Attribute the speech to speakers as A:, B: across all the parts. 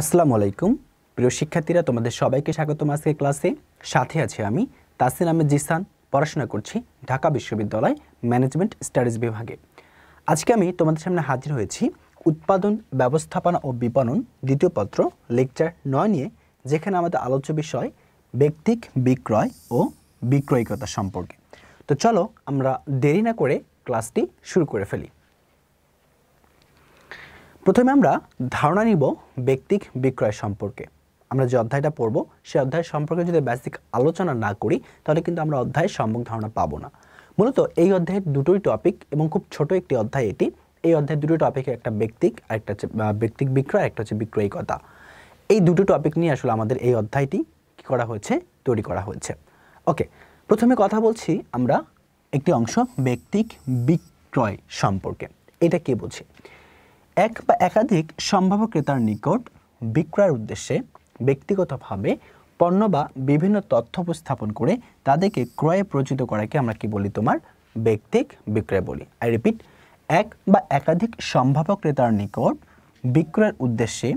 A: আসসালামু আলাইকুম প্রিয় শিক্ষার্থীরা, তোমাদের সবাইকে স্বাগতম আজকের ক্লাসে। সাথে আছি আমি তাসিন আহমেদ জিসান, পড়াশোনা করছি ঢাকা বিশ্ববিদ্যালয় ম্যানেজমেন্ট স্টাডিজ বিভাগে। আজকে আমি তোমাদের সামনে হাজির হয়েছি উৎপাদন ব্যবস্থাপনা ও বিপণন দ্বিতীয় পত্র লেকচার 9 নিয়ে, যেখানে আমাদের আলোচ্য বিষয় ব্যক্তিক বিক্রয় ও বিক্রয়িকতা সম্পর্কে। তো চলো আমরা দেরি না করে ক্লাসটি শুরু করে ফেলি। প্রথমে আমরা ধারণা নিব ব্যক্তিক বিক্রয় সম্পর্কে। আমরা যে অধ্যায়টা পড়ব সেই অধ্যায় সম্পর্কে যদি বেসিক আলোচনা না করি তাহলে কিন্তু আমরা অধ্যায়ের সম্যক ধারণা পাবো না। মূলত এই অধ্যায়ের দুটোই টপিক এবং খুব ছোট একটি অধ্যায় এটি। এই অধ্যায়ের দুটো টপিকের একটা ব্যক্তিক আর একটা হচ্ছে ব্যক্তিক বিক্রয়, একটা হচ্ছে বিক্রয়িকতা। এই দুটো টপিক নিয়ে আসলে আমাদের এই অধ্যায়টি কী করা হয়েছে, তৈরি করা হয়েছে। ওকে, প্রথমে কথা বলছি আমরা একটি অংশ ব্যক্তিক বিক্রয় সম্পর্কে। এটা কি বলছি? এক বা একাধিক সম্ভাব্য ক্রেতার নিকট বিক্রয়ের উদ্দেশ্যে ব্যক্তিগতভাবে পণ্য বা বিভিন্ন তথ্য উপস্থাপন করে তাদেরকে ক্রয়ে প্রচিত করাকে আমরা কি বলি? তোমার ব্যক্তিক বিক্রয় বলি। আই রিপিট, এক বা একাধিক সম্ভাব্য ক্রেতার নিকট বিক্রয়ের উদ্দেশ্যে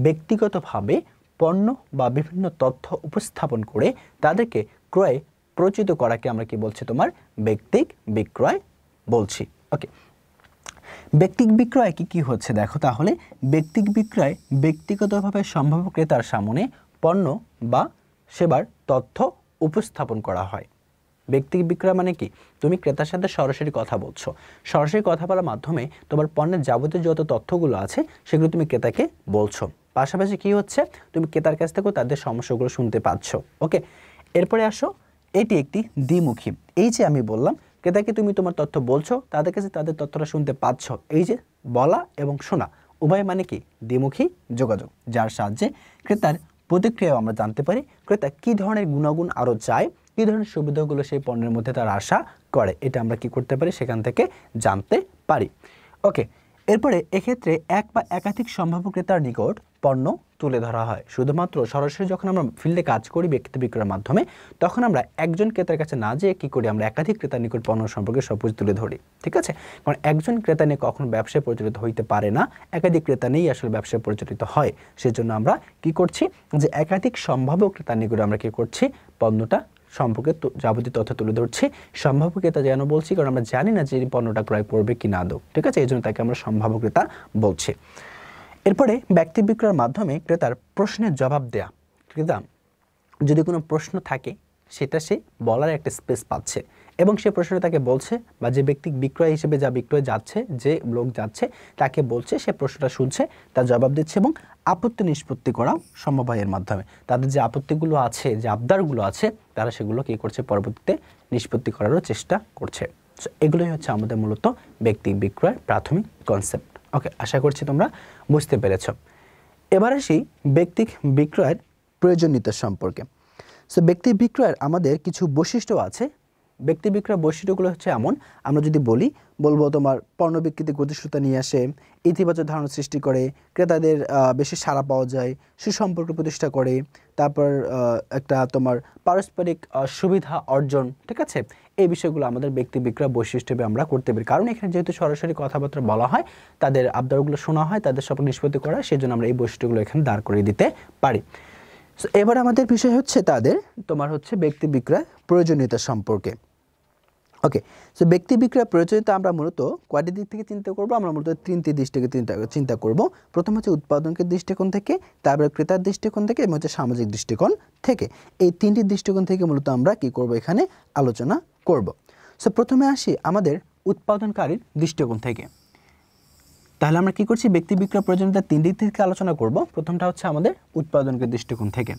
A: ব্যক্তিগতভাবে পণ্য বা বিভিন্ন তথ্য উপস্থাপন করে তাদেরকে ক্রয়ে প্রচিত করাকে আমরা কি বলছি? তোমার ব্যক্তিক বিক্রয় বলছি। ওকে, ব্যক্তিক বিক্রয় কি হচ্ছে দেখো তাহলে। ব্যক্তিক বিক্রয় ব্যক্তিগতভাবে সম্ভাব্য ক্রেতার সামনে পণ্য বা সেবার তথ্য উপস্থাপন করা হয়। ব্যক্তিক বিক্রয় মানে কি? তুমি ক্রেতার সাথে সরাসরি কথা বলছো। সরাসরি কথা বলার মাধ্যমে তোমার পণ্যের যাবতীয় যত তথ্যগুলো আছে সেগুলো তুমি ক্রেতাকে বলছো। পাশাপাশি কি হচ্ছে? তুমি ক্রেতার কাছ থেকেও তাদের সমস্যাগুলো শুনতে পাচ্ছ। ওকে, এরপরে আসো, এটি একটি দ্বিমুখী। এই যে আমি বললাম ক্রেতাকে তুমি তোমার তথ্য বলছো, তাদের কাছে তাদের তথ্যটা শুনতে পাচ্ছ। এই যে বলা এবং শোনা উভয় মানে কি? দ্বিমুখী যোগাযোগ, যার সাহায্যে ক্রেতার প্রতিক্রিয়াও আমরা জানতে পারি ক্রেতা কী ধরনের গুণাগুণ আরও চায়, কী ধরনের সুবিধাগুলো সেই পণ্যের মধ্যে তার আশা করে, এটা আমরা কি করতে পারি? সেখান থেকে জানতে পারি। ওকে, এরপরে এক্ষেত্রে এক বা একাধিক সম্ভাব্য ক্রেতার নিকট পণ্য তুলে ধরা হয়। শুধুমাত্র সরাসরি যখন আমরা ফিল্ডে কাজ করি ব্যক্তি বিক্রয়ের মাধ্যমে, তখন আমরা একজন ক্রেতার কাছে না যেয়ে কী করি? আমরা একাধিক ক্রেতার নিকট পণ্য সম্পর্কে সব কিছু তুলে ধরি। ঠিক আছে, কারণ একজন ক্রেতা নিয়ে কখনো ব্যবসায় পরিচালিত হইতে পারে না, একাধিক ক্রেতা নিয়েই আসলে ব্যবসায় পরিচালিত হয়। সেজন্য আমরা কি করছি? যে একাধিক সম্ভাব্য ক্রেতার নিকট আমরা কি করছি? পণ্যটা সম্পর্কে যাবতীয় তথ্য তুলে ধরছি। সম্ভাব্য ক্রেতা যেন বলছি, কারণ আমরা জানি না যে পণ্যটা ক্রয় করবে কি না আদৌ। ঠিক আছে, এই জন্য তাকে আমরা সম্ভাব্য ক্রেতা বলছি। এরপরে ব্যক্তি বিক্রয়ের মাধ্যমে ক্রেতার প্রশ্নের জবাব দেয়া। ক্রেতা যদি কোনো প্রশ্ন থাকে সেটা সে বলার একটা স্পেস পাচ্ছে এবং সে প্রশ্নটা তাকে বলছে, বা যে ব্যক্তি বিক্রয় হিসেবে যা বিক্রয় যাচ্ছে, যে লোক যাচ্ছে তাকে বলছে, সে প্রশ্নটা শুনছে, তার জবাব দিচ্ছে এবং আপত্তি নিষ্পত্তি করাও সম্ভব হয় এর মাধ্যমে। তাদের যে আপত্তিগুলো আছে, যে আবদারগুলো আছে, তারা সেগুলো কী করছে? পরবর্তীতে নিষ্পত্তি করারও চেষ্টা করছে। এগুলোই হচ্ছে আমাদের মূলত ব্যক্তি বিক্রয়ের প্রাথমিক কনসেপ্ট। ওকে, আশা করছি তোমরা বুঝতে পেরেছ। এবার আসি ব্যক্তিক বিক্রয়ের প্রয়োজনীয়তা সম্পর্কে। সো ব্যক্তি বিক্রয়ের আমাদের কিছু বৈশিষ্ট্য আছে। ব্যক্তি বিক্রয় বৈশিষ্ট্যগুলো হচ্ছে এমন, আমরা যদি বলবো তোমার পণ্য বিক্রিতে গতিশীলতা নিয়ে আসে, ইতিবাচক ধারণা সৃষ্টি করে, ক্রেতাদের বেশি সাড়া পাওয়া যায়, সুসম্পর্ক প্রতিষ্ঠা করে, তারপর একটা তোমার পারস্পরিক সুবিধা অর্জন। ঠিক আছে, এই বিষয়গুলো আমাদের ব্যক্তি বিক্রয় বৈশিষ্ট্য হিসেবে আমরা করতে পারি। কারণ এখানে যেহেতু সরাসরি কথাবার্তা বলা হয়, তাদের আবদারগুলো শোনা হয়, তাদের সব নিষ্পত্তি করা হয়, সেজন্য আমরা এই বৈশিষ্ট্যগুলো এখানে দাঁড় করিয়ে দিতে পারি। সো এবার আমাদের বিষয় হচ্ছে তাদের তোমার হচ্ছে ব্যক্তি বিক্রয় প্রয়োজনীয়তা সম্পর্কে। ওকে, সো ব্যক্তি বিক্রয় প্রয়োজনীয়তা আমরা মূলত কয়টি দিক থেকে চিন্তা করব? আমরা মূলত তিনটি দিক থেকে চিন্তা করব। প্রথম হচ্ছে উৎপাদকের দৃষ্টিকোণ থেকে, তারপরে ক্রেতার দৃষ্টিকোণ থেকে এবং হচ্ছে সামাজিক দৃষ্টিকোণ থেকে। এই তিনটি দৃষ্টিকোণ থেকে মূলত আমরা কি করব? এখানে আলোচনা করব। সো প্রথমে আসি আমাদের উৎপাদনকারীর দৃষ্টিকোণ থেকে। তাহলে আমরা কি করছি? ব্যক্তি বিক্রয় প্রয়োজনীয়তা তিন দিক থেকে আলোচনা করব। প্রথমটা হচ্ছে আমাদের উৎপাদনকারীর দৃষ্টিকোণ থেকে।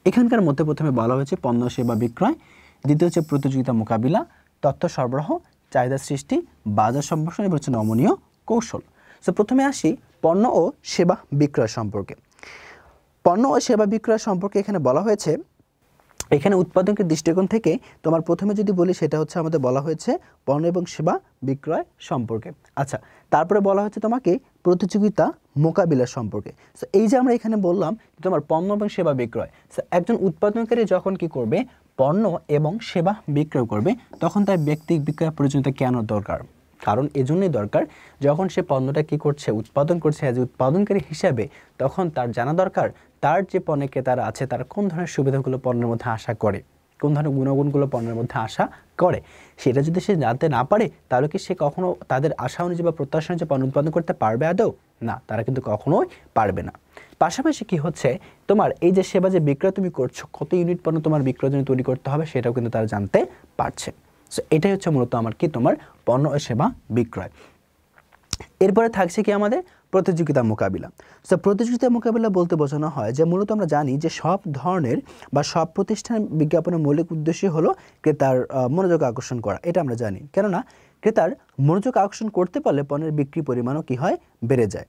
A: এখানকার মধ্যে প্রথমে বলা হয়েছে পণ্য সেবা বিক্রয়, দ্বিতীয় হচ্ছে প্রতিযোগিতা মোকাবিলা, তথ্য সরবরাহ, চাহিদা সৃষ্টি, বাজার সম্প্রসারণ এবং হচ্ছে নমনীয় কৌশল। সো প্রথমে আসি পণ্য ও সেবা বিক্রয় সম্পর্কে। পণ্য ও সেবা বিক্রয় সম্পর্কে এখানে বলা হয়েছে, এখানে উৎপাদকের দৃষ্টিকোণ থেকে তোমার প্রথমে যদি বলি সেটা হচ্ছে আমাদের বলা হয়েছে পণ্য এবং সেবা বিক্রয় সম্পর্কে। আচ্ছা, তারপরে বলা হচ্ছে তোমাকে প্রতিযোগিতা মোকাবিলা সম্পর্কে। সো এই যে আমরা এখানে বললাম তোমার পণ্য এবং সেবা বিক্রয়, সো একজন উৎপাদনকারী যখন কি করবে? পণ্য এবং সেবা বিক্রয় করবে, তখন তার ব্যক্তি বিক্রয় প্রয়োজনীয়তা কেন দরকার? কারণ এজন্যই দরকার যখন সে পণ্যটা কি করছে উৎপাদন করছে অ্যাজ উৎপাদনকারী হিসাবে, তখন তার জানা দরকার তার যে পণ্যের ক্রেতারা আছে তারা কোন ধরনের সুবিধাগুলো পণ্যের মধ্যে আশা করে, কোন ধরনের গুণগুলো পণ্যের মধ্যে আশা করে। সেটা যদি সে জানতে না পারে তাহলে কি সে কখনো তাদের আশা অনুযায়ী বা প্রত্যাশা অনুযায়ী পণ্য উৎপাদন করতে পারবে আদৌ? না, তারা কিন্তু কখনোই পারবে না। পাশাপাশি কি হচ্ছে, তোমার এই যে সেবা যে বিক্রয় তুমি করছো, কত ইউনিট পণ্য তোমার বিক্রয়ের জন্য তৈরি করতে হবে সেটাও কিন্তু তারা জানতে পারছে। সো এটাই হচ্ছে মূলত আমার কি তোমার পণ্য ও সেবা বিক্রয়। এরপরে থাকছে কি আমাদের প্রতিযোগিতা মোকাবিলা। সো প্রতিযোগিতা মোকাবিলা বলতে বোঝানো হয় যে মূলত আমরা জানি যে সব ধরনের বা সব প্রতিষ্ঠান বিজ্ঞাপনের মৌলিক উদ্দেশ্যই হলো ক্রেতার মনোযোগ আকর্ষণ করা। এটা আমরা জানি, কেননা ক্রেতার মনোযোগ আকর্ষণ করতে পারলে পণ্যের বিক্রি পরিমাণও কি হয়, বেড়ে যায়।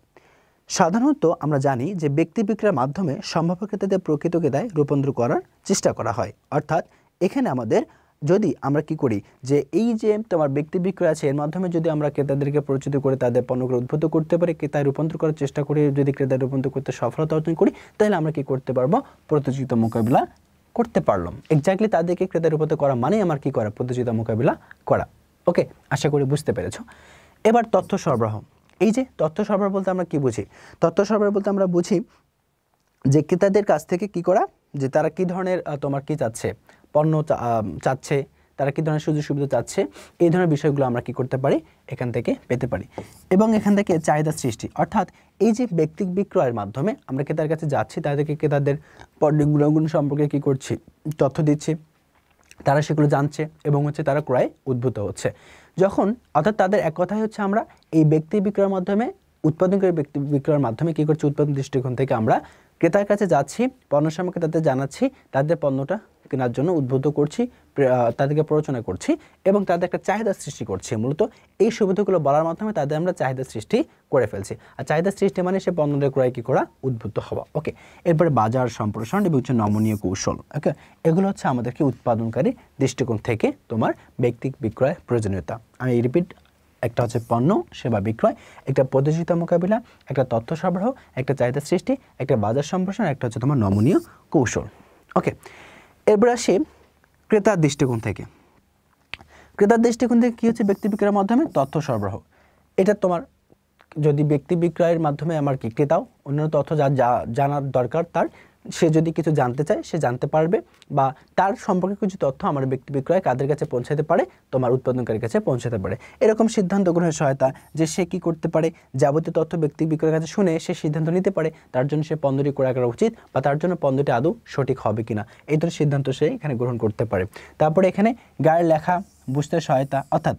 A: সাধারণত আমরা জানি যে ব্যক্তি বিক্রয়ের মাধ্যমে সম্ভাব্য ক্রেতাদের প্রকৃত ক্রেতায় রূপান্তর করার চেষ্টা করা হয়। অর্থাৎ এখানে আমাদের যদি আমরা কি করি যে এই যে তোমার ব্যক্তি বিক্রয় আছে এর মাধ্যমে যদি আমরা ক্রেতাদেরকে পরিচিত করে তাদের পণ্যগুলো উদ্বুদ্ধ করতে পারি, ক্রেতায় রূপান্তর করার চেষ্টা করি, যদি ক্রেতায় রূপান্তর করতে সফলতা অর্জন করি, তাহলে আমরা কি করতে পারবো, প্রতিযোগিতা মোকাবিলা করতে পারলাম। এক্স্যাক্টলি তাদেরকে ক্রেতায় রূপান্তর করা মানে আমার কি করা, প্রতিযোগিতা মোকাবিলা করা। ওকে, আশা করি বুঝতে পেরেছো। এবার তথ্য সরবরাহ। এই যে তথ্য সরবরাহ বলতে আমরা কি বুঝি, তথ্য সরবরাহ বলতে আমরা বুঝি যে ক্রেতাদের কাছ থেকে কি করা, যে তারা কি ধরনের তোমার কি চাচ্ছে, পণ্য চাচ্ছে, তারা কি ধরনের সুযোগ সুবিধা চাচ্ছে, এই ধরনের বিষয়গুলো আমরা কি করতে পারি, এখান থেকে পেতে পারি। এবং এখান থেকে চাহিদা সৃষ্টি, অর্থাৎ এই যে ব্যক্তিক বিক্রয়ের মাধ্যমে আমরা ক্রেতার কাছে যাচ্ছি, তাদেরকে ক্রেতাদের পণ্যের গুণাগুণ সম্পর্কে কি করছি, তথ্য দিচ্ছি, তারা সেগুলো জানছে এবং হচ্ছে তারা ক্রয়ে উদ্বুদ্ধ হচ্ছে। যখন অর্থাৎ তাদের এক কথাই হচ্ছে আমরা এই ব্যক্তি বিক্রয়ের মাধ্যমে, উৎপাদনকারী ব্যক্তি বিক্রয়ের মাধ্যমে কি করছি, উৎপাদন দৃষ্টিকোণ থেকে আমরা ক্রেতার কাছে যাচ্ছি, পণ্য সম্পর্কে তাদের জানাচ্ছি, তাদের পণ্যটা কেনার জন্য উদ্বুদ্ধ করছি, তাদেরকে প্ররোচনা করছি এবং তাদের একটা চাহিদা সৃষ্টি করছি। মূলত এই সুবিধাগুলো বলার মাধ্যমে তাদের আমরা চাহিদা সৃষ্টি করে ফেলছি। আর চাহিদা সৃষ্টি মানে সে পণ্যটা ক্রয় কি করা, উদ্বুদ্ধ হওয়া। ওকে, এরপরে বাজার সম্প্রসারণ এবং হচ্ছে নমনীয় কৌশল। ওকে, এগুলো হচ্ছে আমাদেরকে উৎপাদনকারী দৃষ্টিকোণ থেকে তোমার ব্যক্তিক বিক্রয় প্রয়োজনীয়তা। আমি রিপিট, একটা হচ্ছে পণ্য সেবা বিক্রয়, একটা প্রতিযোগিতা মোকাবিলা, একটা তথ্য সরবরাহ, একটা চাহিদা সৃষ্টি, একটা বাজার সম্প্রসারণ, একটা হচ্ছে তোমার নমনীয় কৌশল। ওকে, এরপর আসি ক্রেতার দৃষ্টিকোণ থেকে। ক্রেতার দৃষ্টিকোণ থেকে কী হচ্ছে, ব্যক্তি বিক্রয়ের মাধ্যমে তথ্য সরবরাহ। এটা তোমার যদি ব্যক্তি বিক্রয়ের মাধ্যমে আমার কি ক্রেতাও অন্যান্য তথ্য যা জানার দরকার তার, সে যদি কিছু জানতে চায় সে জানতে পারবে, বা তার সম্পর্কে কিছু তথ্য আমার ব্যক্তি বিক্রয় কাদের কাছে পৌঁছাতে পারে, তোমার উৎপাদনকারীর কাছে পৌঁছাতে পারে। এরকম সিদ্ধান্ত গ্রহণের সহায়তা, যে সে কি করতে পারে, যাবতীয় তথ্য ব্যক্তি বিক্রয়ের কাছে শুনে সে সিদ্ধান্ত নিতে পারে তার জন্য সে পণ্যটি ক্রয় করা উচিত বা তার জন্য পণ্যটি আদৌ সঠিক হবে কিনা, এই ধরনের সিদ্ধান্ত সে এখানে গ্রহণ করতে পারে। তারপরে এখানে গায়ের লেখা বুঝতে সহায়তা, অর্থাৎ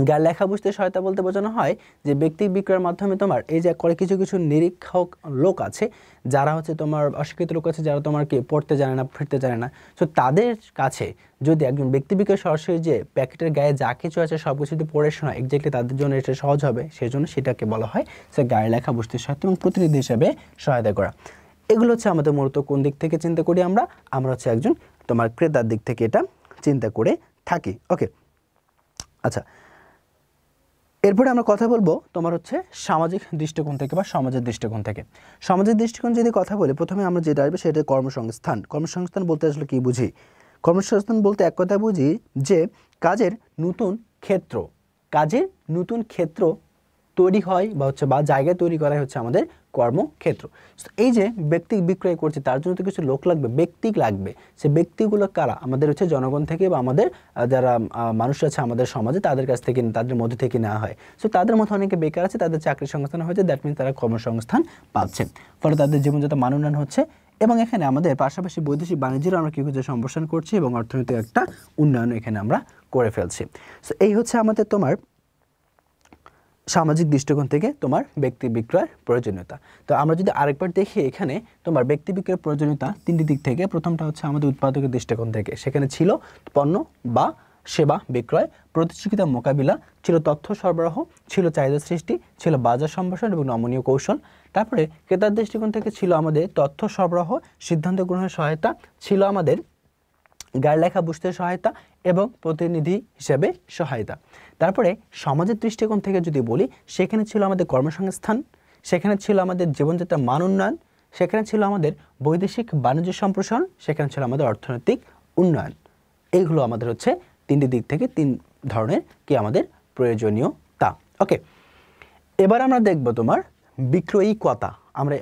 A: গায়ের লেখা বুঝতে সহায়তা বলতে বোঝানো হয় যে ব্যক্তি বিক্রয়ের মাধ্যমে তোমার এই যে করে কিছু কিছু নিরীক্ষক লোক আছে, যারা হচ্ছে তোমার অশিক্ষিত লোক আছে, যারা তোমার কি পড়তে জানে না, ফিরতে জানে না, তো তাদের কাছে যদি একজন ব্যক্তি বিক্রয় সরাসরি যে প্যাকেটের গায়ে যা কিছু আছে সব কিছু যদি পড়ে শোনা, এক্স্যাক্টলি তাদের জন্য এটা সহজ হবে, সেই জন্য সেটাকে বলা হয় সে গায়ের লেখা বুঝতে সহায়তা এবং প্রতিনিধি হিসাবে সহায়তা করা। এগুলো হচ্ছে আমাদের মূলত কোন দিক থেকে চিন্তা করি, আমরা হচ্ছে একজন তোমার ক্রেতার দিক থেকে এটা চিন্তা করে থাকি। ওকে, আচ্ছা, এরপরে আমরা কথা বলবো তোমার হচ্ছে সামাজিক দৃষ্টিকোণ থেকে বা সমাজের দৃষ্টিকোণ থেকে। সমাজের দৃষ্টিকোণ যদি কথা বলি, প্রথমে আমরা যেটা আসবে সেটা কর্মসংস্থান। কর্মসংস্থান বলতে আসলে কি বুঝি? কর্মসংস্থান বলতে এক কথা বুঝি যে কাজের নতুন ক্ষেত্র তৈরি হয় বা জায়গা তৈরি করাই হচ্ছে আমাদের কর্মক্ষেত্র। এই যে ব্যক্তি বিক্রয় করছে তার জন্য তো কিছু লোক লাগবে, ব্যক্তি লাগবে। সে ব্যক্তিগুলো কারা? আমাদের হচ্ছে জনগণ থেকে বা আমাদের যারা মানুষ আছে আমাদের সমাজে তাদের কাছ থেকে, তাদের মধ্যে থেকে নেওয়া হয়। সো তাদের মধ্যে অনেকে বেকার আছে, তাদের চাকরির সংস্থান হয়েছে, দ্যাট মিনস তারা কর্মসংস্থান পাচ্ছে, ফলে তাদের জীবনযাত্রা মান উন্নয়ন হচ্ছে। এবং এখানে আমাদের পাশাপাশি বৈদেশিক বাণিজ্যের আমরা কী হচ্ছে সম্প্রসারণ করছি এবং অর্থনৈতিক একটা উন্নয়ন এখানে আমরা করে ফেলছি। সো এই হচ্ছে আমাদের তোমার সামাজিক দৃষ্টিকোণ থেকে তোমার ব্যক্তি বিক্রয়ের প্রয়োজনীয়তা। তো আমরা যদি আরেকবার দেখি, এখানে তোমার ব্যক্তি বিক্রয়ের প্রয়োজনীয়তা তিনটি দিক থেকে। প্রথমটা হচ্ছে আমাদের উৎপাদকের দৃষ্টিকোণ থেকে, সেখানে ছিল পণ্য বা সেবা বিক্রয়, প্রতিযোগিতা মোকাবিলা, ছিল তথ্য সরবরাহ, ছিল চাহিদা সৃষ্টি, ছিল বাজার সম্প্রসারণ এবং নমনীয় কৌশল। তারপরে ক্রেতার দৃষ্টিকোণ থেকে ছিল আমাদের তথ্য সরবরাহ, সিদ্ধান্ত গ্রহণের সহায়তা, ছিল আমাদের গায়ের লেখা বুঝতে সহায়তা এবং প্রতিনিধি হিসেবে সহায়তা। তারপরে সমাজের দৃষ্টিকোণ থেকে যদি বলি, সেখানে ছিল আমাদের কর্মসংস্থান, সেখানে ছিল আমাদের জীবনযাত্রার মান উন্নয়ন, সেখানে ছিল আমাদের বৈদেশিক বাণিজ্য সম্প্রসারণ, সেখানে ছিল আমাদের অর্থনৈতিক উন্নয়ন। এইগুলো আমাদের হচ্ছে তিনটি দিক থেকে তিন ধরনের কি আমাদের প্রয়োজনীয়তা। ওকে, এবার আমরা দেখব তোমার বিক্রয়িকতা। আমরা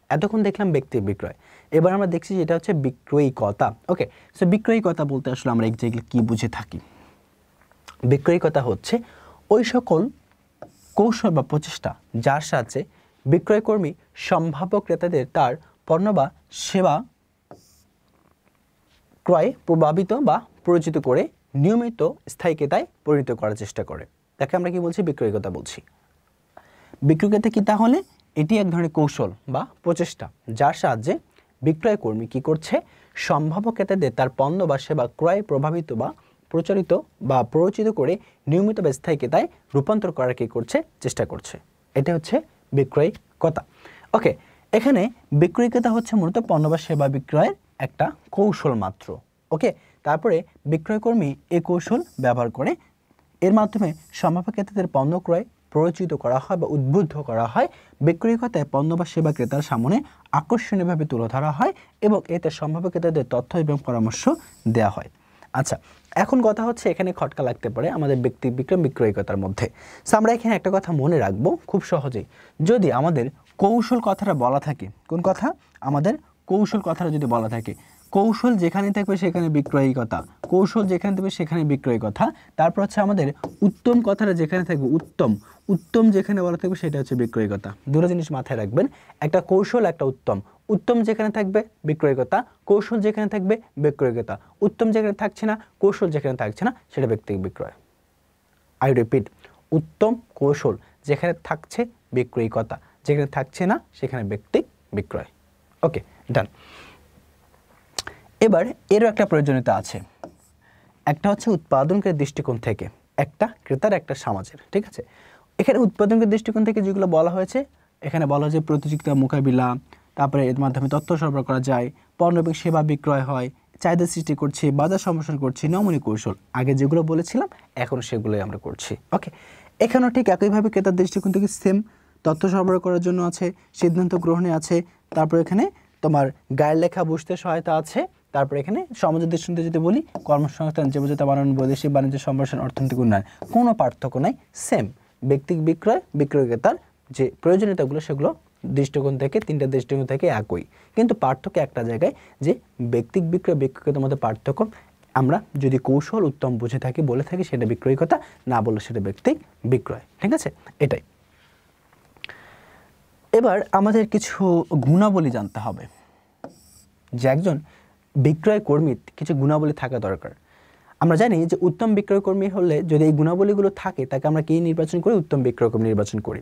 A: এতক্ষণ দেখলাম ব্যক্তি বিক্রয়, এবার আমরা দেখছি যেটা হচ্ছে বিক্রয়িকতা। ওকে, সো বিক্রয়িকতা বলতে আসলে আমরা এক্স্যাক্টলি কি বুঝে থাকি? বিক্রয়িকতা হচ্ছে ওই সকল কৌশল বা প্রচেষ্টা যার সাহায্যে বিক্রয়কর্মী সম্ভাব্য ক্রেতাদের তার পণ্য বা সেবা ক্রয়ে প্রভাবিত বা পরিচিত করে নিয়মিত স্থায়ী ক্রেতায় পরিণত করার চেষ্টা করে। তাকে আমরা কি বলছি? বিক্রয়িকতা বলছি। বিক্রয়িকতা কি তাহলে? এটি এক ধরনের কৌশল বা প্রচেষ্টা যার সাহায্যে বিক্রয় কর্মী কি করছে? সম্ভাব্য ক্রেতাদের তার পণ্য বা সেবা ক্রয় প্রভাবিত বা প্রচারিত বা প্ররোচিত করে নিয়মিত বা স্থায়ী ক্রেতায় রূপান্তর করার কি করছে? চেষ্টা করছে। এটা হচ্ছে বিক্রয়িকতা। ওকে, এখানে বিক্রয়িকতা হচ্ছে মূলত পণ্য বা সেবা বিক্রয়ের একটা কৌশল মাত্র। ওকে, তারপরে বিক্রয়কর্মী এই কৌশল ব্যবহার করে এর মাধ্যমে সম্ভাব্য ক্রেতাদের পণ্য ক্রয় প্ররোচিত করা হয় বা উদ্বুদ্ধ করা হয়। বিক্রয়িকতায় পণ্য বা সেবা ক্রেতার সামনে আকর্ষণীয়ভাবে তুলে ধরা হয় এবং এতে সম্ভাব্য ক্রেতাদের তথ্য এবং পরামর্শ দেওয়া হয়। আচ্ছা, এখন কথা হচ্ছে এখানে খটকা লাগতে পারে আমাদের ব্যক্তি বিক্রয় বিক্রয়িকতার মধ্যে। সো আমরা এখানে একটা কথা মনে রাখবো খুব সহজেই, যদি আমাদের কৌশল কথাটা বলা থাকে, কোন কথা? আমাদের কৌশল কথাটা যদি বলা থাকে, কৌশল যেখানে থাকবে সেখানে বিক্রয়িকতা, কৌশল যেখানে থাকবে সেখানে বিক্রয়িকতা। তারপর হচ্ছে আমাদের উত্তম কথাটা যেখানে থাকবে, উত্তম উত্তম যেখানে বলা থাকবে সেটা হচ্ছে বিক্রয়িকতা। দুটো জিনিস মাথায় রাখবেন, একটা কৌশল, একটা উত্তম। উত্তম যেখানে থাকবে বিক্রয়িকতা, কৌশল যেখানে থাকবে বিক্রয়িকতা। উত্তম যেখানে থাকছে না, কৌশল যেখানে থাকছে না, সেটা ব্যক্তিক বিক্রয়। আই রিপিট, উত্তম কৌশল যেখানে থাকছে বিক্রয়িকতা, যেখানে থাকছে না সেখানে ব্যক্তিক বিক্রয়। ওকে, ডান। এবার এরও একটা প্রয়োজনীয়তা আছে, একটা হচ্ছে উৎপাদনকারী দৃষ্টিকোণ থেকে, একটা ক্রেতার, একটা সমাজের। ঠিক আছে, এখানে উৎপাদনকারী দৃষ্টিকোণ থেকে যেগুলো বলা হয়েছে, এখানে বলা হয়েছে প্রতিযোগিতা মোকাবিলা, তারপরে এর মাধ্যমে তথ্য সরবরাহ করা যায়, পণ্য এবং সেবা বিক্রয় হয়, চাহিদা সৃষ্টি করছি, বাজার সম্প্রসারণ করছি, নমনীয় কৌশল। আগে যেগুলো বলেছিলাম এখন সেগুলোই আমরা করছি। ওকে, এখানেও ঠিক একইভাবে ক্রেতার দৃষ্টিকোণ থেকে সেম তথ্য সরবরাহ করার জন্য আছে, সিদ্ধান্ত গ্রহণে আছে, তারপর এখানে তোমার গায়ের লেখা বুঝতে সহায়তা আছে, তারপর এখানে সমাজের দৃষ্টিকোণ থেকে যদি বলি কর্মসংস্থান, জীবনযাত্রা বাড়ানো, বৈদেশিক বাণিজ্য সম্প্রসারণ, অর্থনৈতিক উন্নয়ন, কোনো পার্থক্য নাই, সেম। ব্যক্তিক বিক্রয় বিক্রয়িকতার যে প্রয়োজনীয়তাগুলো সেগুলো দৃষ্টিকোণ থেকে, তিনটা দৃষ্টিকোণ থেকে একই, কিন্তু পার্থক্য একটা জায়গায়, যে ব্যক্তিক বিক্রয় বিক্রয়িকতার মধ্যে পার্থক্য আমরা যদি কৌশল উত্তম বুঝে থাকি, বলে থাকি, সেটা বিক্রয়িকতা, না বললে সেটা ব্যক্তিক বিক্রয়। ঠিক আছে, এটাই। এবার আমাদের কিছু গুণাবলী জানতে হবে, যে একজন বিক্রয় কর্মীর কিছু গুণাবলী থাকা দরকার। আমরা জানি যে উত্তম বিক্রয় কর্মী হলে যদি এই গুণাবলীগুলো থাকে, তাকে আমরা কি নির্বাচন করি? উত্তম বিক্রয় কর্মী নির্বাচন করি।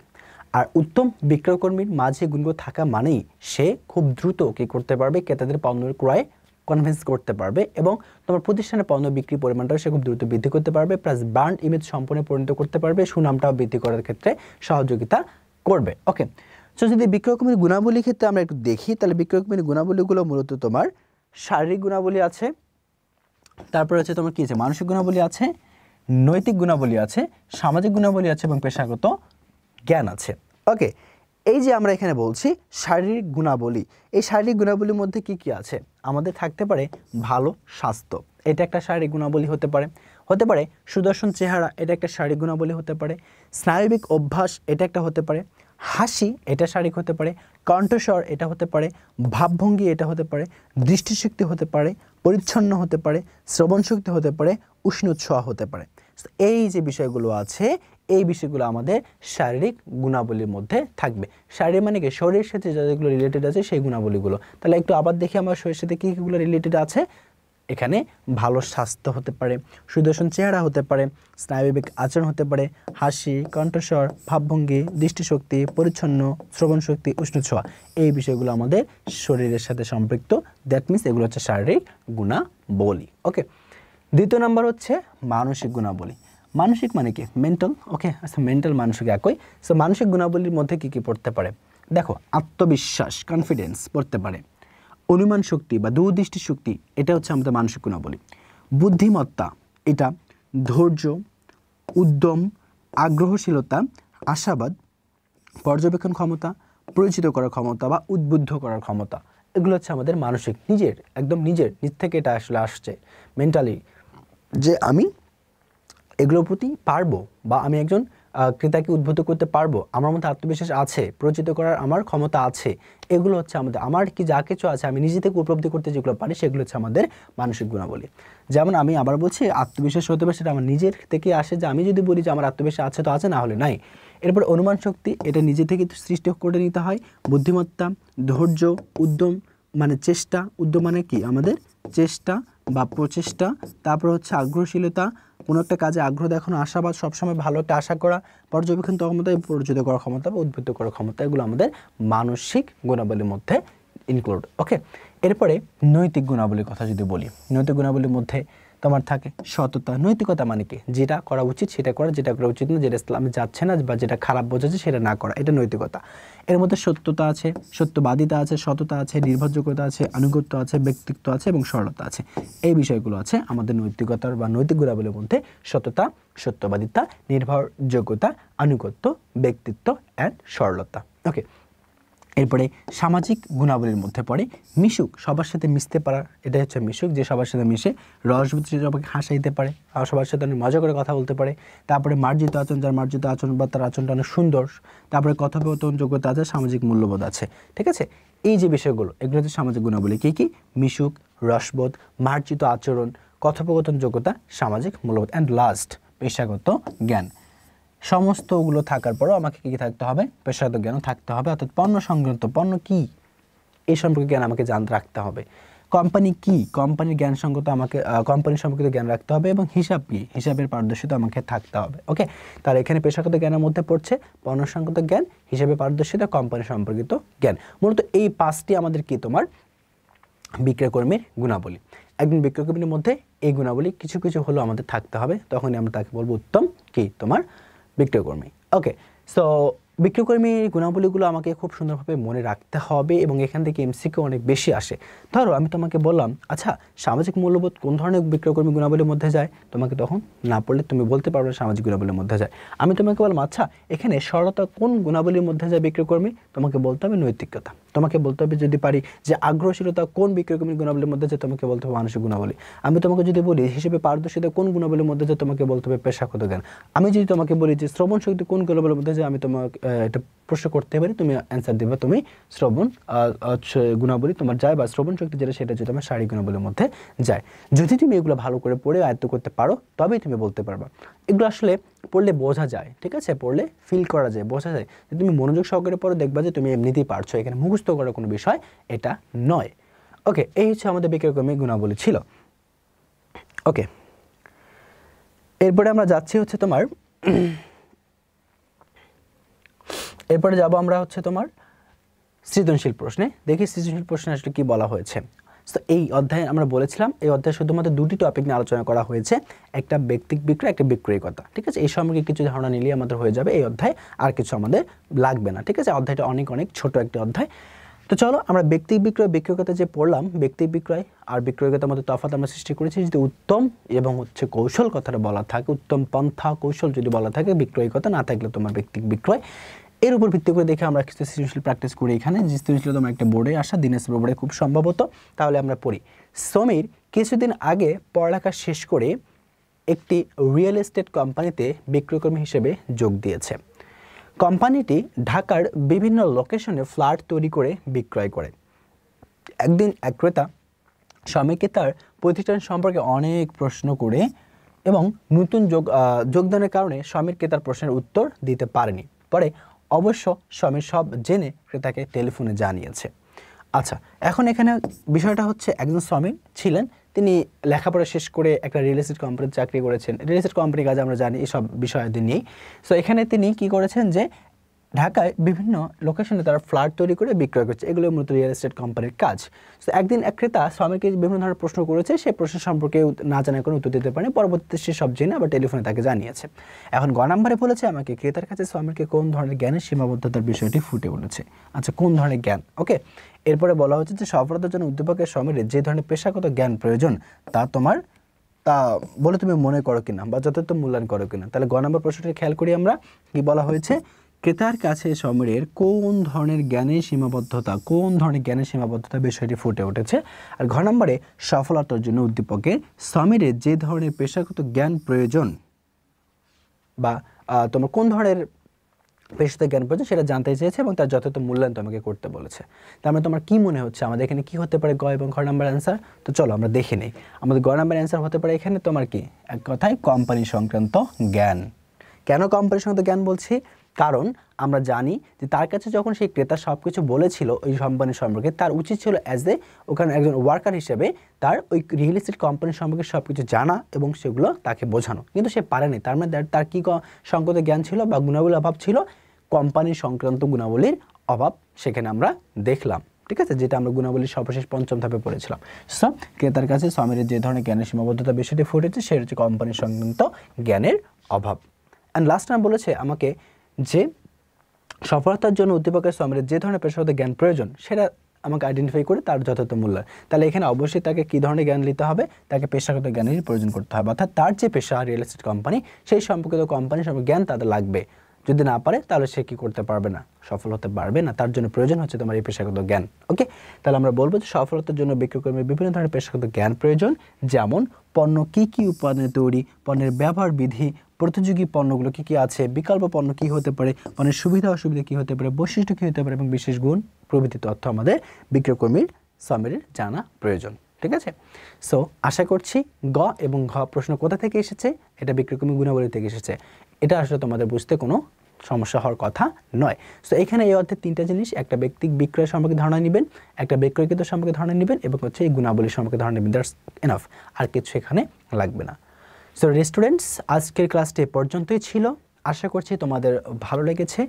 A: আর উত্তম বিক্রয় কর্মীর মাঝে গুণগুলো থাকা মানেই সে খুব দ্রুত কি করতে পারবে? ক্রেতাদের পণ্য ক্রয় কনভিন্স করতে পারবে এবং তোমার প্রতিষ্ঠানের পণ্য বিক্রি পরিমাণটাও সে খুব দ্রুত বৃদ্ধি করতে পারবে, প্লাস ব্র্যান্ড ইমেজ সম্পূর্ণ পরিণত করতে পারবে, সুনামটাও বৃদ্ধি করার ক্ষেত্রে সহযোগিতা করবে। ওকে, সো যদি বিক্রয় কর্মীর গুণাবলীর ক্ষেত্রে আমরা একটু দেখি, তাহলে বিক্রয় কর্মীর গুণাবলীগুলো মূলত তোমার শারীরিক গুণাবলী আছে, তারপরে হচ্ছে তোমার কি আছে? মানসিক গুণাবলী আছে, নৈতিক গুণাবলী আছে, সামাজিক গুণাবলী আছে এবং পেশাগত জ্ঞান আছে। ওকে, এই যে আমরা এখানে বলছি শারীরিক গুণাবলী, এই শারীরিক গুণাবলীর মধ্যে কি কি আছে? আমাদের থাকতে পারে ভালো স্বাস্থ্য, এটা একটা শারীরিক গুণাবলী হতে পারে। হতে পারে সুদর্শন চেহারা, এটা একটা শারীরিক গুণাবলী হতে পারে। স্নায়বিক অভ্যাস, এটা একটা হতে পারে। হাসি, এটা শারীরিক হতে পারে। কণ্ঠস্বর, এটা হতে পারে। ভাবভঙ্গি, এটা হতে পারে। দৃষ্টিশক্তি হতে পারে, পরিচ্ছন্ন হতে পারে, শ্রবণ শক্তি হতে পারে, উষ্ণ ছোঁয়া হতে পারে। এই যে বিষয়গুলো আছে, এই বিষয়গুলো আমাদের শারীরিক গুণাবলীর মধ্যে থাকবে। শারীরিক মানে কি? শরীরের সাথে যেগুলো রিলেটেড আছে সেই গুণাবলীগুলো। তাহলে একটু আবার দেখি আমার শরীরের সাথে কী কীগুলো রিলেটেড আছে। এখানে ভালো স্বাস্থ্য হতে পারে, সুদর্শন চেহারা হতে পারে, স্নায়বিক আচরণ হতে পারে, হাসি, কণ্ঠস্বর, ভাবভঙ্গি, দৃষ্টিশক্তি, পরিচ্ছন্ন, শ্রবণ শক্তি, উষ্ণ ছোঁয়া, এই বিষয়গুলো আমাদের শরীরের সাথে সম্পৃক্ত। দ্যাট মিনস এগুলো হচ্ছে শারীরিক গুণাবলী। ওকে, দ্বিতীয় নাম্বার হচ্ছে মানসিক গুণাবলী। মানসিক মানে কি? মেন্টাল। ওকে, আচ্ছা, মেন্টাল মানসিক একই। সো মানসিক গুণাবলীর মধ্যে কী কী পড়তে পারে? দেখো, আত্মবিশ্বাস, কনফিডেন্স পড়তে পারে। অনুমান শক্তি বা দূরদৃষ্টি শক্তি, এটা হচ্ছে আমাদের মানসিক গুণাবলী। বুদ্ধিমত্তা, এটা ধৈর্য, উদ্যম, আগ্রহশীলতা, আশাবাদ, পর্যবেক্ষণ ক্ষমতা, পরিচিত করার ক্ষমতা বা উদ্বুদ্ধ করার ক্ষমতা, এগুলো হচ্ছে আমাদের মানসিক, একদম নিজের নিজ থেকে এটা আসলে আসছে মেন্টালি, যে আমি এগুলোর প্রতি পারবো, বা আমি একজন ক্রেতাকে উদ্বুদ্ধ করতে পারবো, আমার মধ্যে আত্মবিশ্বাস আছে, পরিচিত করার আমার ক্ষমতা আছে, এগুলো হচ্ছে আমাদের, আমার কি যা কিছু আছে আমি নিজে থেকে উপলব্ধি করতে যেগুলো পারি সেগুলো হচ্ছে আমাদের মানসিক গুণাবলী। যেমন আমি আবার বলছি, আত্মবিশ্বাস হতে পারে সেটা আমার নিজের থেকে আসে, যে আমি যদি বলি যে আমার আত্মবিশ্বাস আছে তো আছে, না হলে নাই। এরপর অনুমান শক্তি, এটা নিজে থেকে সৃষ্টি করে নিতে হয়। বুদ্ধিমত্তা, ধৈর্য, উদ্যম মানে চেষ্টা, উদ্যম মানে কি আমাদের চেষ্টা বা প্রচেষ্টা, তারপর হচ্ছে আগ্রহশীলতা, কোনো একটা কাজে আগ্রহ দেখানো, আশাবাদ, সবসময় ভালো একটা আশা করা, পর্যবেক্ষণ ক্ষমতা, পরিচিত করার ক্ষমতা বা উদ্বুদ্ধ করার ক্ষমতা, এগুলো আমাদের মানসিক গুণাবলীর মধ্যে ইনক্লুড। ওকে, এরপরে নৈতিক গুণাবলীর কথা যদি বলি, নৈতিক গুণাবলীর মধ্যে তোমার থাকে সততা। নৈতিকতা মানে কি, যেটা করা উচিত সেটা করা, যেটা করা উচিত না, যেটা ইসলামে যাচ্ছে না বা যেটা খারাপ বোঝাচ্ছে সেটা না করা, এটা নৈতিকতা। এর মধ্যে সত্যতা আছে, সত্যবাদিতা আছে, সততা আছে, নির্ভরযোগ্যতা আছে, আনুগত্য আছে, ব্যক্তিত্ব আছে এবং সরলতা আছে। এই বিষয়গুলো আছে আমাদের নৈতিকতার বা নৈতিক গুণাবলীর মধ্যে। সততা, সত্যবাদিতা, নির্ভরযোগ্যতা, আনুগত্য, ব্যক্তিত্ব অ্যান্ড সরলতা। ওকে, এরপরে সামাজিক গুণাবলীর মধ্যে পড়ে মিশুক, সবার সাথে মিশতে পারা, এটা হচ্ছে মিশুক, যে সবার সাথে মিশে রসবোধ, সে সবাইকে হাসাইতে পারে, আর সবার সাথে অনেক মজা করে কথা বলতে পারে। তারপরে মার্জিত আচরণ, যার মার্জিত আচরণ বা তার আচরণটা অনেক সুন্দর। তারপরে কথোপকথন যোগ্যতা আছে, সামাজিক মূল্যবোধ আছে। ঠিক আছে, এই যে বিষয়গুলো, এগুলো হচ্ছে সামাজিক গুণাবলী। কী কী? মিশুক, রসবোধ, মার্জিত আচরণ, কথোপকথন যোগ্যতা, সামাজিক মূল্যবোধ অ্যান্ড লাস্ট পেশাগত জ্ঞান। সমস্তগুলো থাকার পরও আমাকে কী থাকতে হবে? পেশাগত জ্ঞানও থাকতে হবে, অর্থাৎ পণ্য সংক্রান্ত, পণ্য কী এই সম্পর্কে জ্ঞান আমাকে রাখতে হবে। কোম্পানি কি, কোম্পানির জ্ঞান সংক্রান্ত আমাকে কোম্পানি সম্পর্কিত জ্ঞান রাখতে হবে, এবং হিসাব কি, হিসাবের পারদর্শিতা আমাকে থাকতে হবে। ওকে, তাহলে এখানে পেশাগত জ্ঞানের মধ্যে পড়ছে পণ্য সংক্রান্ত জ্ঞান, হিসাবে পারদর্শিতা, কোম্পানি সম্পর্কিত জ্ঞান। মূলত এই পাঁচটি আমাদের কি তোমার বিক্রয়কর্মীর গুণাবলী। একজন বিক্রয়কর্মীর মধ্যে এই গুণাবলী কিছু কিছু হলেও আমাদের থাকতে হবে, তখনই আমরা তাকে বলবো উত্তম কি তোমার বিক্রয়কর্মী। ওকে, সো বিক্রয়কর্মীর গুণাবলীগুলো আমাকে খুব সুন্দরভাবে মনে রাখতে হবে, এবং এখান থেকে এমসিকিউ অনেক বেশি আসে। ধরো আমি তোমাকে বললাম, আচ্ছা সামাজিক মূল্যবোধ কোন ধরনের বিক্রয়কর্মী গুণাবলীর মধ্যে যায়, তোমাকে তখন না পড়লে তুমি বলতে পারবে সামাজিক গুণাবলীর মধ্যে যায়। আমি তোমাকে বললাম, আচ্ছা এখানে সরলতা কোন গুণাবলীর মধ্যে যায় বিক্রয়কর্মী, তোমাকে বলতে হবে নৈতিকতা। তোমাকে বলতে হবে যদি পারি যে আগ্রহশীলতা কোন বিক্রয়কর্মীর গুণাবলীর মধ্যে যায়, তোমাকে বলতে হবে মানসিক গুণাবলী। আমি তোমাকে যদি বলি হিসেবে পারদর্শিতা কোন গুণাবলীর মধ্যে যায়, তোমাকে বলতে হবে পেশাগত জ্ঞান। আমি যদি তোমাকে বলি যে শ্রবণ শক্তি কোন গুণাবলীর মধ্যে যায়, আমি তোমাকে এটা প্রশ্ন করতে পারি, তুমি অ্যান্সার দেবে তুমি শ্রবণ গুণাবলী তোমার যায়, বা শ্রবণ শক্তি যেটা সেটা যদি তোমার শারীরিক গুণাবলীর মধ্যে যায়। যদি তুমি এগুলো ভালো করে পড়ে আয়ত্ত করতে পারো তবেই তুমি বলতে পারবা। এগুলো আসলে পড়লে বোঝা যায়, ঠিক আছে, পড়লে ফিল করা যায়, বোঝা যায়। যদি তুমি মনোযোগ সহকারে পড়ো দেখবা যে তুমি এমনিতেই পারছো, এখানে মুখস্থ করার কোনো বিষয় এটা নয়। ওকে, এই হচ্ছে আমাদের বিক্রয়কর্মী গুণাবলী ছিল। ওকে, এরপরে আমরা যাচ্ছি হচ্ছে তোমার এরপরে যাব আমরা হচ্ছে তোমার সৃজনশীল প্রশ্নে। দেখি সৃজনশীল প্রশ্নে আসলে কি বলা হয়েছে। তো এই অধ্যায়ে আমরা বলেছিলাম এই অধ্যায়ে শুধুমাত্র দুটি টপিক নিয়ে আলোচনা করা হয়েছে, একটা ব্যক্তিক বিক্রয়, একটা বিক্রয়িকতা। ঠিক আছে, এই সম্পর্কে কিছু ধারণা নিলেই আমাদের হয়ে যাবে এই অধ্যায়, আর কিছু আমাদের লাগবে না। ঠিক আছে, অধ্যায়টা অনেক অনেক ছোট একটা অধ্যায়। তো চলো আমরা ব্যক্তিক বিক্রয় বিক্রয়িকতা যে পড়লাম, ব্যক্তিক বিক্রয় আর বিক্রয়িকতার মধ্যে তফাৎ আমরা সৃষ্টি করেছি। যদি উত্তম এবং হচ্ছে কৌশল কথাটা বলা থাকে, উত্তম পন্থা কৌশল যদি বলা থাকে, বিক্রয়িকতা না থাকলে তোমার ব্যক্তিক বিক্রয়। এর উপর ভিত্তি করে দেখে আমরা কিছু সৃজনশীল প্র্যাকটিস করি। এখানে যে সৃজনশীল তোমার একটা বোর্ডে আসা, দিনেশ বোর্ডে খুব সম্ভবত। তাহলে আমরা পড়ি। সমীর কিছুদিন আগে পড়ালেখা শেষ করে একটি রিয়েল এস্টেট কোম্পানিতে বিক্রয়কর্মী হিসেবে যোগ দিয়েছে। কোম্পানিটি ঢাকার বিভিন্ন লোকেশনে ফ্ল্যাট তৈরি করে বিক্রয় করে। একদিন এক ক্রেতা স্বামীকে তার প্রতিষ্ঠান সম্পর্কে অনেক প্রশ্ন করে এবং নতুন যোগদানের কারণে স্বামীর ক্রেতার প্রশ্নের উত্তর দিতে পারেনি। পরে অবশ্য স্বামী সব জেনে ক্রেতাকে টেলিফোনে জানিয়েছে। আচ্ছা, এখন এখানে বিষয়টা হচ্ছে একজন স্বামী ছিলেন, তিনি লেখাপড়া শেষ করে একটা রিয়েল এস্টেট কোম্পানিতে চাকরি করেছেন। রিয়েল এস্টেট কোম্পানির কাজ আমরা জানি এইসব বিষয়াদি নিয়েই। সো এখানে তিনি কি করেছেন যে ঢাকায় বিভিন্ন লোকেশনে তারা ফ্ল্যাট তৈরি করে বিক্রয় করছে, এগুলো মূলত রিয়েল এস্টেট কোম্পানির কাজ। তো একদিন এক ক্রেতা স্বামীকে বিভিন্ন ধরনের প্রশ্ন করেছে, সেই প্রশ্ন সম্পর্কে না জানার কোনো উত্তর দিতে পারেনি। পরবর্তীতে সে সব জেনে আবার টেলিফোনে তাকে জানিয়েছে। এখন গ নম্বরে বলেছে আমাকে ক্রেতার কাছে স্বামীকে কোন ধরনের জ্ঞানের সীমাবদ্ধতার বিষয়টি ফুটে উঠেছে। আচ্ছা, কোন ধরনের জ্ঞান? ওকে, এরপরে বলা হচ্ছে যে সফলতার জন্য উদ্যোক্তার স্বামীর যে ধরনের পেশাগত জ্ঞান প্রয়োজন তা বলে তুমি মনে করো কিনা বা যথার্থ মূল্যায়ন করো কিনা। তাহলে গ নম্বর প্রশ্নটি খেয়াল করি আমরা, কি বলা হয়েছে, ক্রেতার কাছে সমীরের কোন ধরনের জ্ঞানের সীমাবদ্ধতা বিষয়টি ফুটে উঠেছে। আর ঘ নম্বরে সফলতার জন্য উদ্দীপকের সমীরের যে ধরনের পেশাগত জ্ঞান প্রয়োজন বা তোমার কোন ধরনের পেশাগত জ্ঞান প্রয়োজন সেটা জানতে চেয়েছে এবং তার যথাযথ মূল্যায়ন তোমাকে করতে বলেছে। তার মানে তোমার কি মনে হচ্ছে আমাদের এখানে কি হতে পারে গ এবং ঘ নাম্বার অ্যান্সার? তো চলো আমরা দেখে নিই। আমাদের গ নাম্বার অ্যান্সার হতে পারে এখানে তোমার কি, এক কথায় কোম্পানি সংক্রান্ত জ্ঞান। কেন কোম্পানি সংক্রান্ত জ্ঞান বলছি? কারণ আমরা জানি যে তার কাছে যখন সেই ক্রেতা সব কিছু বলেছিল ওই কোম্পানি সম্পর্কে, তার উচিত ছিল অ্যাজ এ ওখানে একজন ওয়ার্কার হিসেবে তার ওই রিয়েল এস্টেট কোম্পানি সম্পর্কে সব কিছু জানা এবং সেগুলো তাকে বোঝানো, কিন্তু সে পারেনি। তার মানে তার কি সংগত জ্ঞান ছিল বা গুণাবলীর অভাব ছিল? কোম্পানি সংক্রান্ত গুণাবলীর অভাব সেখানে আমরা দেখলাম। ঠিক আছে, যেটা আমরা গুণাবলীর সর্বশেষ পঞ্চম ধাপে পড়েছিলাম। সো ক্রেতার কাছে সমীরের যে ধরনের জ্ঞানের সীমাবদ্ধতা বিষয়টি ফুটেছে সেটা হচ্ছে কোম্পানি সংক্রান্ত জ্ঞানের অভাব। অ্যান্ড লাস্ট টাইম বলেছে আমাকে যে সফলতার জন্য উদ্দীপকের সমীরের যে ধরনের পেশাগত জ্ঞান প্রয়োজন সেটা আমাকে আইডেন্টিফাই করে তার যথাযথ মূল্য। তাহলে এখানে অবশ্যই তাকে কী ধরনের জ্ঞান নিতে হবে? তাকে পেশাগত জ্ঞানেরই প্রয়োজন করতে হবে, অর্থাৎ তার যে পেশা রিয়েল এস্টেট কোম্পানি সেই সম্পর্কিত কোম্পানির সম্পর্কে জ্ঞান তাদের লাগবে। যদি না পারে তাহলে সে কী করতে পারবে না, সফল হতে পারবে না। তার জন্য প্রয়োজন হচ্ছে তোমার এই পেশাগত জ্ঞান। ওকে, তাহলে আমরা বলবো যে সফলতার জন্য বিক্রয়কর্মীর বিভিন্ন ধরনের পেশাগত জ্ঞান প্রয়োজন, যেমন পণ্য কী কী উপাদানে তৈরি, পণ্যের ব্যবহার বিধি, প্রতিযোগী পণ্যগুলো কী কী আছে, বিকল্প পণ্য কী হতে পারে, পণ্যের সুবিধা অসুবিধা কী হতে পারে, বৈশিষ্ট্য কী হতে পারে এবং বিশেষ গুণ প্রভৃতি তথ্য আমাদের বিক্রয়কর্মীর সামারির জানা প্রয়োজন। ঠিক আছে, সো আশা করছি গ এবং ঘ প্রশ্ন কোথা থেকে এসেছে, এটা বিক্রয়কর্মী গুণাবলী থেকে এসেছে। এটা আসলে তোমাদের বুঝতে কোনো সমস্যা হওয়ার কথা নয়। সো এখানে এই অর্থে তিনটা জিনিস, একটা ব্যক্তি বিক্রয় সম্পর্কে ধারণা নেবেন, একটা বিক্রয়কৃত সম্পর্কে ধারণা নেবেন এবং হচ্ছে এই গুণাবলী সম্পর্কে ধারণা নেবেন। দ্যাটস এনাফ, আর কিছু এখানে লাগবে না। সো স্টুডেন্টস, আজকের ক্লাসটি এ পর্যন্তই ছিল। আশা করছি তোমাদের ভালো লেগেছে।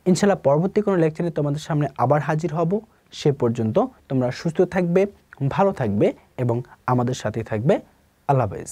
A: ইনশাআল্লাহ পরবর্তী কোনো লেকচারে তোমাদের সামনে আবার হাজির হব। সে পর্যন্ত তোমরা সুস্থ থাকবে, ভালো থাকবে এবং আমাদের সাথেই থাকবে। আল্লাহ হাফেজ।